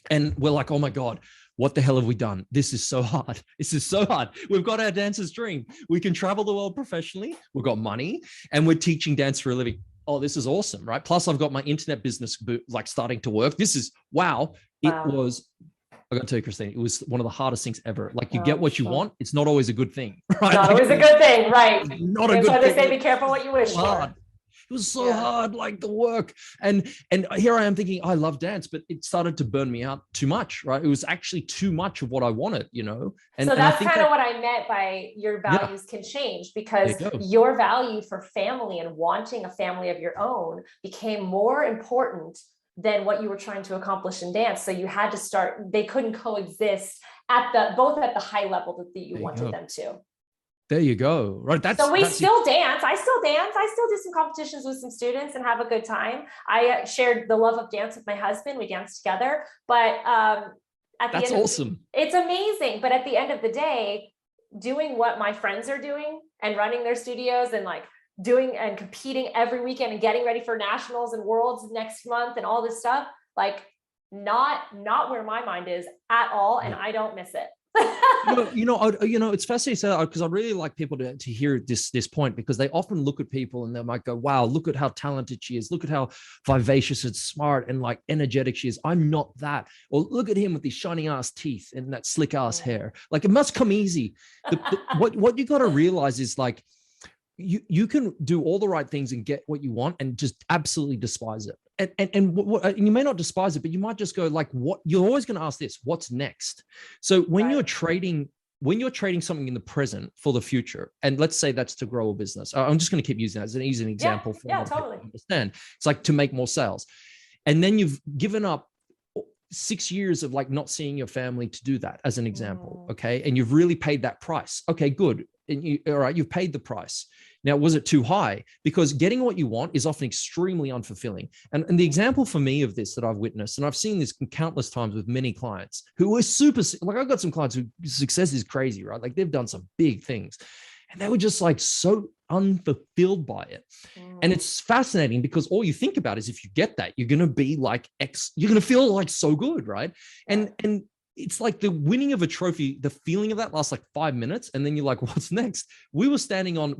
And we're like, oh my God, what the hell have we done? This is so hard. This is so hard. We've got our dancer's dream. We can travel the world professionally. We've got money and we're teaching dance for a living. Oh, this is awesome, right? Plus I've got my internet business like starting to work. This is, wow. It was, I got to tell you, Christine, it was one of the hardest things ever. Like, you get what you want. It's not always a good thing, right? Not always a good thing, right? Not a good thing. That's why they say be careful what you wish for. It was so hard, like the work. And here I am thinking, I love dance, but it started to burn me out too much, right? It was actually too much of what I wanted, you know? And so that's kind of what I meant by your values can change, because your value for family and wanting a family of your own became more important than what you were trying to accomplish in dance. So you had to start, they couldn't coexist both at the high level that you wanted them to. There you go. Right. So we still dance. I still dance. I still do some competitions with some students and have a good time. I shared the love of dance with my husband. We dance together, but that's awesome. It's amazing. But at the end of the day, doing what my friends are doing and running their studios and like doing and competing every weekend and getting ready for nationals and worlds next month and all this stuff, like not where my mind is at all. And I don't miss it. It's fascinating because I really like people to hear this point, because they often look at people and they might go, wow, look at how talented she is. Look at how vivacious and smart and like energetic she is. I'm not that. Or look at him with these shiny ass teeth and that slick ass hair. Like, it must come easy. What you got to realize is like, you can do all the right things and get what you want and just absolutely despise it. And you may not despise it, but you might just go like, what you're always going to ask this, what's next? So when you're trading something in the present for the future, and let's say that's to grow a business. I'm just going to keep using that as an easy example for totally to understand. It's like to make more sales. And then you've given up 6 years of like not seeing your family to do that as an example. Okay. And you've really paid that price. Okay, good. And all right, you've paid the price. Now, was it too high? Because getting what you want is often extremely unfulfilling. And the example for me of this that I've witnessed, and I've seen this countless times with many clients who are super, like I've got some clients who success is crazy, right? Like they've done some big things and they were just like so unfulfilled by it. And it's fascinating because all you think about is if you get that, you're going to be like you're going to feel like so good, right? And it's like the winning of a trophy, the feeling of that lasts like 5 minutes. And then you're like, what's next? We were standing on,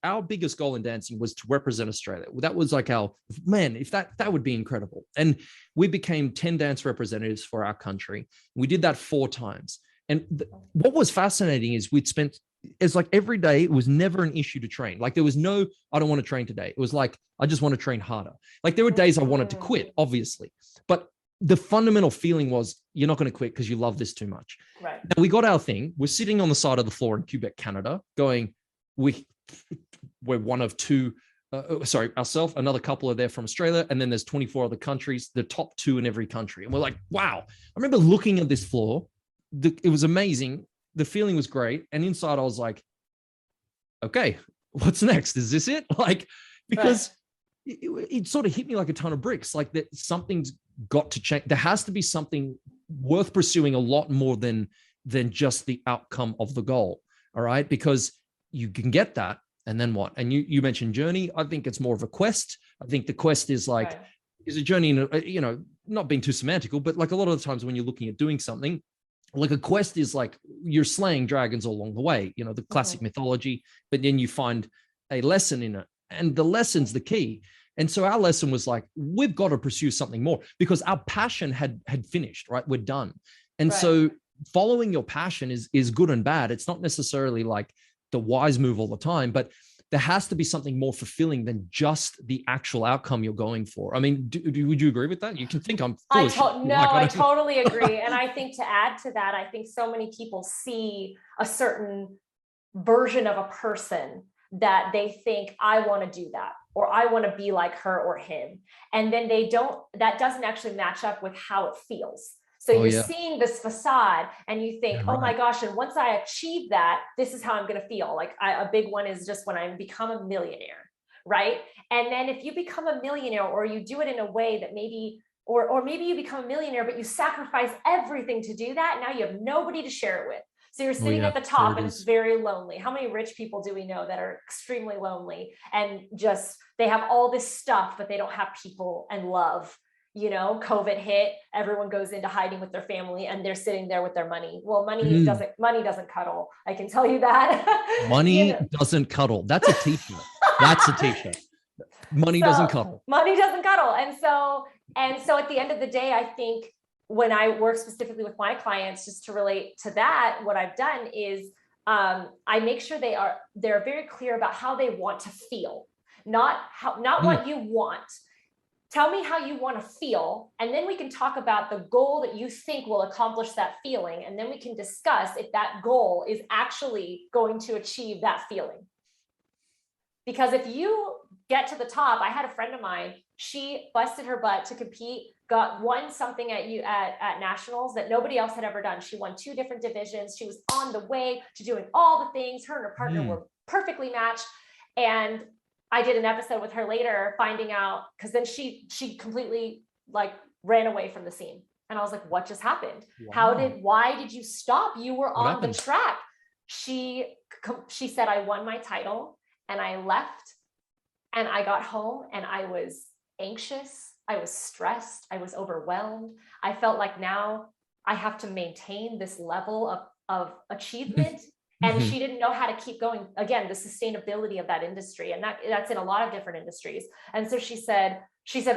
our biggest goal in dancing was to represent Australia. That was like if that would be incredible. And we became 10 dance representatives for our country. We did that 4 times. And what was fascinating is it's like every day, it was never an issue to train. Like there was no, I don't want to train today. It was like, I just want to train harder. Like there were days I wanted to quit, obviously, but the fundamental feeling was you're not going to quit because you love this too much. Right. Now we got our thing. We're sitting on the side of the floor in Quebec, Canada, going, we're one of 2, ourselves, another couple are there from Australia. And then there's 24 other countries, the top 2 in every country. And we're like, wow. I remember looking at this floor. It was amazing. The feeling was great. And inside I was like, okay, what's next? Is this it? Like, because it sort of hit me like a ton of bricks. Like that something's got to change. There has to be something worth pursuing a lot more than just the outcome of the goal. All right. Because you can get that. And then what? And you mentioned journey. I think it's more of a quest. I think the quest is like, is a journey, not being too semantical, but like a lot of the times when you're looking at doing something, like a quest is like you're slaying dragons along the way, the classic mythology, but then you find a lesson in it. And the lesson's the key. And so our lesson was like, we've got to pursue something more because our passion had finished, right? We're done. And so following your passion is good and bad. It's not necessarily like the wise move all the time, but there has to be something more fulfilling than just the actual outcome you're going for. I mean, would you agree with that? You can think I'm foolish. I totally agree. And I think to add to that, I think so many people see a certain version of a person that they think, I want to do that, or I want to be like her or him. And then that doesn't actually match up with how it feels. So you're seeing this facade and you think, oh my gosh, and once I achieve that, this is how I'm going to feel. Like a big one is just when I become a millionaire, right? And then if you become a millionaire or you do it in a way that maybe, or maybe you become a millionaire, but you sacrifice everything to do that. Now you have nobody to share it with. So you're sitting at the top and it's very lonely. How many rich people do we know that are extremely lonely and just, they have all this stuff, but they don't have people and love? COVID hit, everyone goes into hiding with their family and they're sitting there with their money. Well, money doesn't cuddle. I can tell you that. Money doesn't cuddle. That's a t-shirt. That's a t-shirt. Money doesn't cuddle. Money doesn't cuddle. And so at the end of the day, I think when I work specifically with my clients, just to relate to that, what I've done is I make sure they're very clear about how they want to feel, not what you want. Tell me how you want to feel, and then we can talk about the goal that you think will accomplish that feeling, and then we can discuss if that goal is actually going to achieve that feeling. Because if you get to the top, I had a friend of mine, she busted her butt to compete, won something at nationals that nobody else had ever done. She won 2 different divisions. She was on the way to doing all the things. Her and her partner were perfectly matched. And I did an episode with her later, finding out, because then she completely like ran away from the scene. And I was like, what just happened? Wow. Why did you stop? You were on the track. She said, I won my title and I left and I got home and I was anxious. I was stressed. I was overwhelmed. I felt like now I have to maintain this level of achievement. And she didn't know how to keep going. Again, the sustainability of that industry. And that's in a lot of different industries. And so she said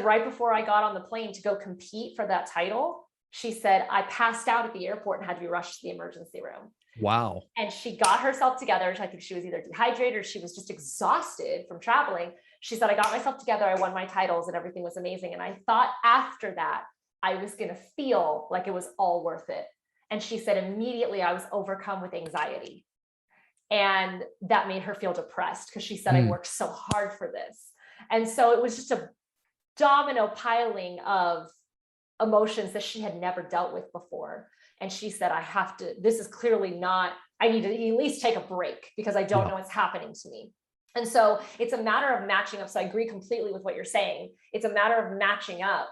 right before I got on the plane to go compete for that title, she said, I passed out at the airport and had to be rushed to the emergency room. Wow. And she got herself together. I think she was either dehydrated or she was just exhausted from traveling. She said, I got myself together. I won my titles and everything was amazing. And I thought after that, I was going to feel like it was all worth it. And she said, immediately I was overcome with anxiety. And that made her feel depressed because she said, I worked so hard for this. And so it was just a domino piling of emotions that she had never dealt with before. And she said, this is clearly not, I need to at least take a break because I don't know what's happening to me. And so it's a matter of matching up. So I agree completely with what you're saying. It's a matter of matching up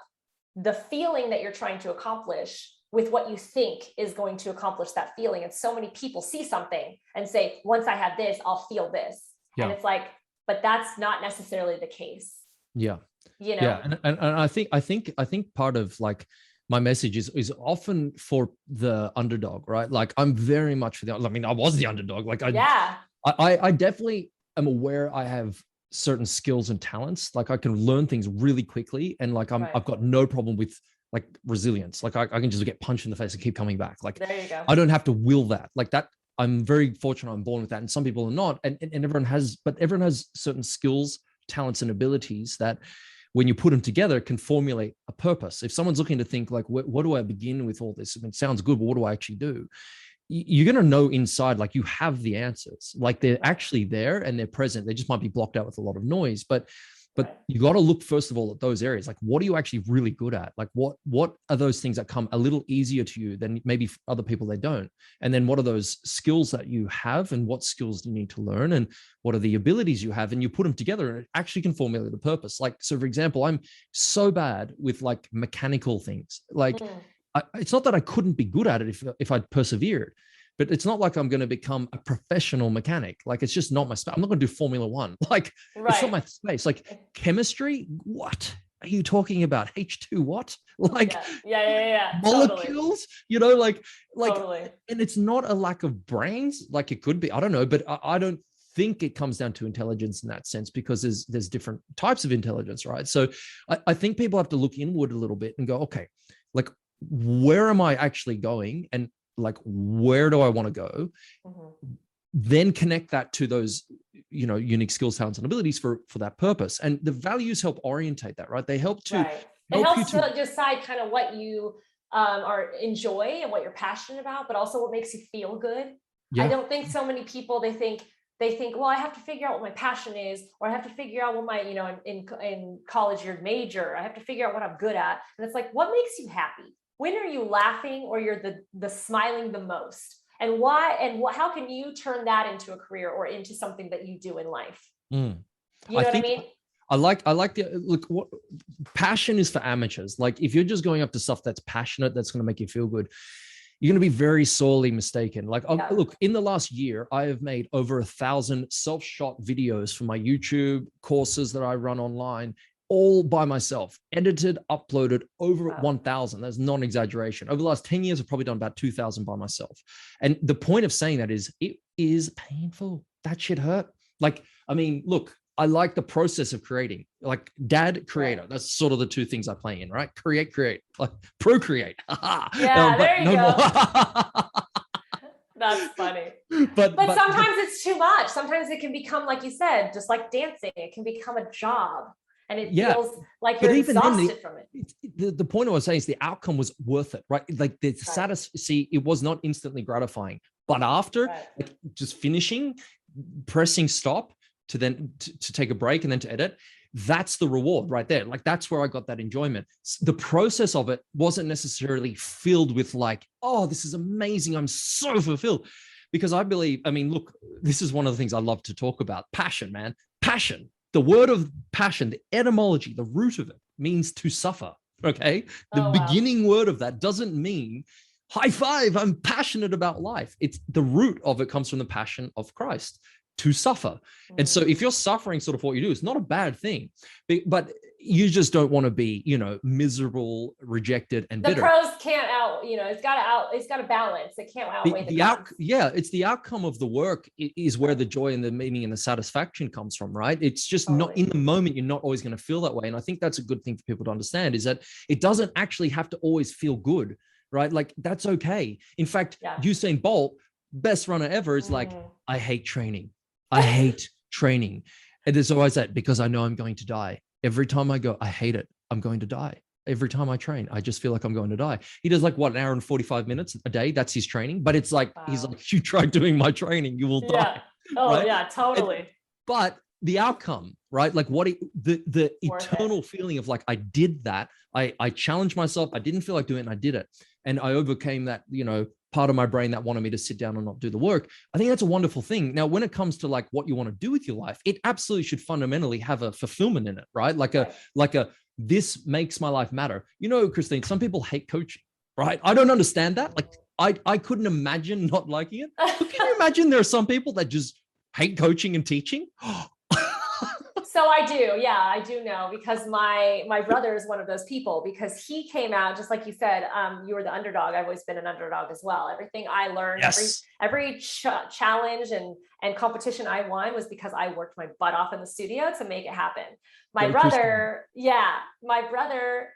the feeling that you're trying to accomplish with what you think is going to accomplish that feeling. And so many people see something and say, once I have this, I'll feel this. Yeah. And it's like, but that's not necessarily the case. Yeah. You know? Yeah. And I think part of like my message is often for the underdog, right? Like I'm very much for I mean, I was the underdog. Like I definitely am aware I have certain skills and talents. Like I can learn things really quickly. And like I've got no problem with like resilience. Like I can just get punched in the face and keep coming back. Like there you go. I don't have to will that. Like that, I'm very fortunate I'm born with that. And some people are not. And everyone has certain skills, talents, and abilities that when you put them together can formulate a purpose. If someone's looking to think like, what do I begin with all this? I mean, it sounds good, but what do I actually do? You're going to know inside, like you have the answers, like they're actually there and they're present. They just might be blocked out with a lot of noise, but you got to look first of all at those areas. Like, what are you actually really good at? Like, what are those things that come a little easier to you than maybe other people they don't? And then what are those skills that you have and what skills do you need to learn? And what are the abilities you have? And you put them together and it actually can formulate a purpose. Like, so for example, I'm so bad with like mechanical things. Like, it's not that I couldn't be good at it if I'd persevered. But it's not like I'm going to become a professional mechanic. Like, it's just not my space. I'm not going to do Formula One. Like, it's not my space. Like chemistry, what are you talking about? H2 what? Like molecules, totally. Like, totally. And it's not a lack of brains. Like it could be, I don't know, but I don't think it comes down to intelligence in that sense because there's different types of intelligence, right? So I think people have to look inward a little bit and go, okay, like where am I actually going? And like, where do I want to go? Mm-hmm. Then connect that to those, unique skills, talents, and abilities for that purpose. And the values help orientate that, right? They help to, it helps to decide kind of what you enjoy and what you're passionate about, but also what makes you feel good. Yeah. I don't think so many people, they think, well, I have to figure out what my passion is, or I have to figure out what my, in college, your major, I have to figure out what I'm good at. And it's like, what makes you happy? When are you laughing or you're the smiling the most? And why? And how can you turn that into a career or into something that you do in life? You know what I mean? I like the look. What passion is for amateurs. Like if you're just going up to stuff that's passionate, that's going to make you feel good, you're going to be very sorely mistaken. Like, look, in the last year, I have made over 1,000 self-shot videos for my YouTube courses that I run online, all by myself, edited, uploaded over 1,000. That's not an exaggeration. Over the last 10 years, I've probably done about 2,000 by myself. And the point of saying that is it is painful. That shit hurt. Like, I mean, look, I like the process of creating, like dad, creator. That's sort of the two things I play in, right? Create, like procreate. Yeah, there you go. That's funny. But sometimes it's too much. Sometimes it can become, like you said, just like dancing, it can become a job. And it feels like you're exhausted from it. The point I was saying is the outcome was worth it, right? Like the see, it was not instantly gratifying, but after like just finishing, pressing stop to then to take a break and then to edit, that's the reward right there. Like that's where I got that enjoyment. The process of it wasn't necessarily filled with like, oh, this is amazing, I'm so fulfilled. Because I believe, I mean, look, this is one of the things I love to talk about. Passion, man. Passion. The word of passion, the etymology, the root of it means to suffer. Okay. The beginning word of that doesn't mean high five, I'm passionate about life. It's the root of it comes from the passion of Christ, to suffer. And so if you're suffering sort of what you do, it's not a bad thing, but you just don't want to be, miserable, rejected, and bitter. The pros can't it's got to balance. It can't outweigh the cons. It's the outcome of the work is where the joy and the meaning and the satisfaction comes from, right? It's just not in the moment. You're not always going to feel that way. And I think that's a good thing for people to understand is that it doesn't actually have to always feel good, right? Like that's okay. In fact, Usain Bolt, best runner ever, is like, I hate training. I hate training. And there's always that because I know I'm going to die. Every time I go, I hate it. I'm going to die. Every time I train, I just feel like I'm going to die. He does like what, an hour and 45 minutes a day. That's his training. But it's like, he's like, you try doing my training, you will die. Oh right? Yeah, totally. But the outcome, right? Like the eternal feeling of like, I did that. I challenged myself. I didn't feel like doing it and I did it. And I overcame that, part of my brain that wanted me to sit down and not do the work. I think that's a wonderful thing. Now, when it comes to like what you want to do with your life, it absolutely should fundamentally have a fulfillment in it, right? Like this makes my life matter. You know, Christine, some people hate coaching, right? I don't understand that. Like I couldn't imagine not liking it. But can you imagine there are some people that just hate coaching and teaching? So I do. Yeah, I do know, because my brother is one of those people, because he came out, just like you said, you were the underdog. I've always been an underdog as well. Everything I learned, yes. every challenge and competition I won was because I worked my butt off in the studio to make it happen. My brother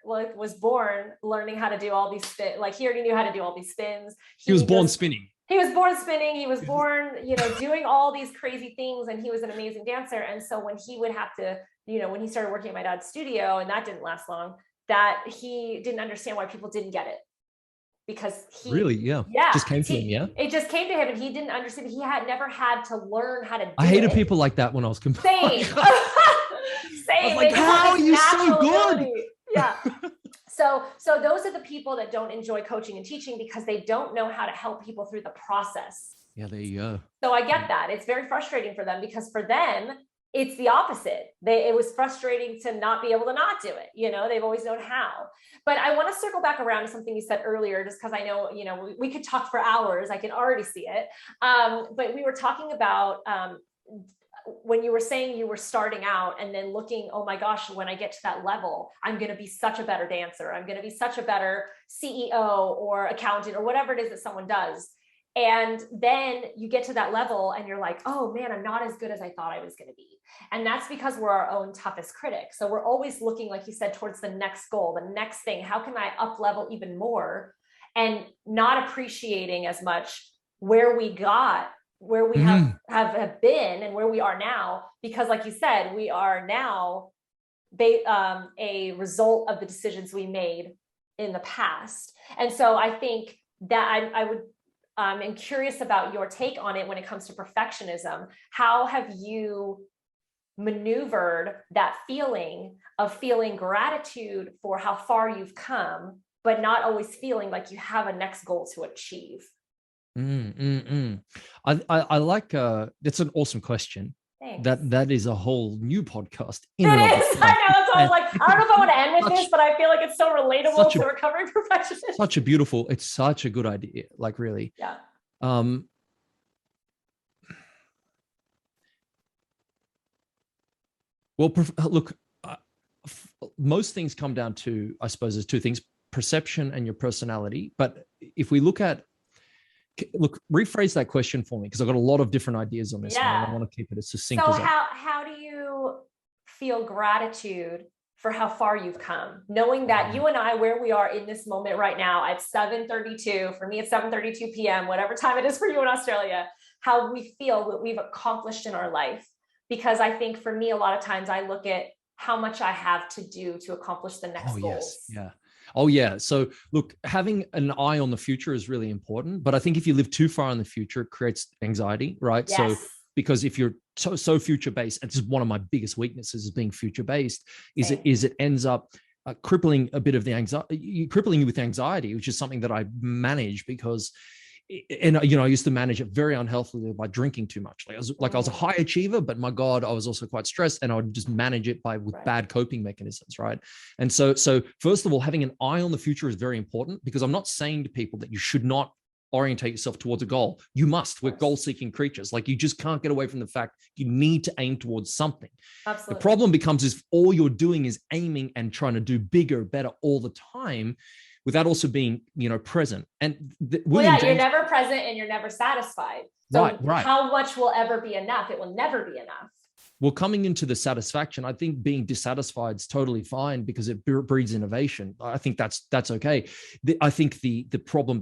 was born learning how to do all these spins. Like, he already knew how to do all these spins. He was born spinning. He was born spinning. He was born, doing all these crazy things, and he was an amazing dancer. And so when he would have to, when he started working at my dad's studio, and that didn't last long, that he didn't understand why people didn't get it, because just came to him. Yeah, it just came to him, and he didn't understand. He had never had to learn how to do it. I hated people like that when I was same. Same. I was like, how are you so good? Ability. Yeah. So those are the people that don't enjoy coaching and teaching, because they don't know how to help people through the process. Yeah, there you go. So I get that. It's very frustrating for them, because for them, it's the opposite. It was frustrating to not be able to not do it. They've always known how. But I want to circle back around to something you said earlier, just because I know, we could talk for hours. I can already see it. But we were talking about, when you were saying you were starting out and then looking, oh my gosh, when I get to that level, I'm going to be such a better dancer. I'm going to be such a better CEO or accountant or whatever it is that someone does. And then you get to that level and you're like, oh man, I'm not as good as I thought I was going to be. And that's because we're our own toughest critic. So we're always looking, like you said, towards the next goal, the next thing. How can I up level even more? And not appreciating as much where we have been and where we are now, because like you said, we are now a result of the decisions we made in the past. And so I think that I'm curious about your take on it when it comes to perfectionism. How have you maneuvered that feeling of feeling gratitude for how far you've come, but not always feeling like you have a next goal to achieve? I like that's an awesome question. Thanks. That is a whole new podcast. It is. I know. That's why I was like, I don't know if I want to end with this, but I feel like it's so relatable to recovering perfectionists. It's such a good idea. Like, really. Yeah. Well, look, most things come down to, I suppose, there's two things: perception and your personality. But if we rephrase that question for me, because I've got a lot of different ideas on this one, and I want to keep it as succinct as how do you feel gratitude for how far you've come, knowing that you and I, where we are in this moment right now at 7:32, for me it's 7:32 p.m., whatever time it is for you in Australia, how we feel what we've accomplished in our life? Because I think for me, a lot of times I look at how much I have to do to accomplish the next goals. Yes. Yeah. Oh yeah. So look, having an eye on the future is really important, but I think if you live too far in the future, it creates anxiety, right? Yes. So because if you're so future based, and this is one of my biggest weaknesses, is being future based, it ends up crippling a bit of the anxiety, crippling you with anxiety, which is something that I manage because. And I used to manage it very unhealthily by drinking too much. I was a high achiever, but my God, I was also quite stressed, and I would just manage it with bad coping mechanisms, right? And so first of all, having an eye on the future is very important, because I'm not saying to people that you should not orientate yourself towards a goal. You must. We're goal-seeking creatures. Like, you just can't get away from the fact you need to aim towards something. Absolutely. The problem becomes if all you're doing is aiming and trying to do bigger, better all the time, without also being, present. And you're never present and you're never satisfied. So right. How much will ever be enough? It will never be enough. Well, coming into the satisfaction, I think being dissatisfied is totally fine, because it breeds innovation. I think that's okay. I think the problem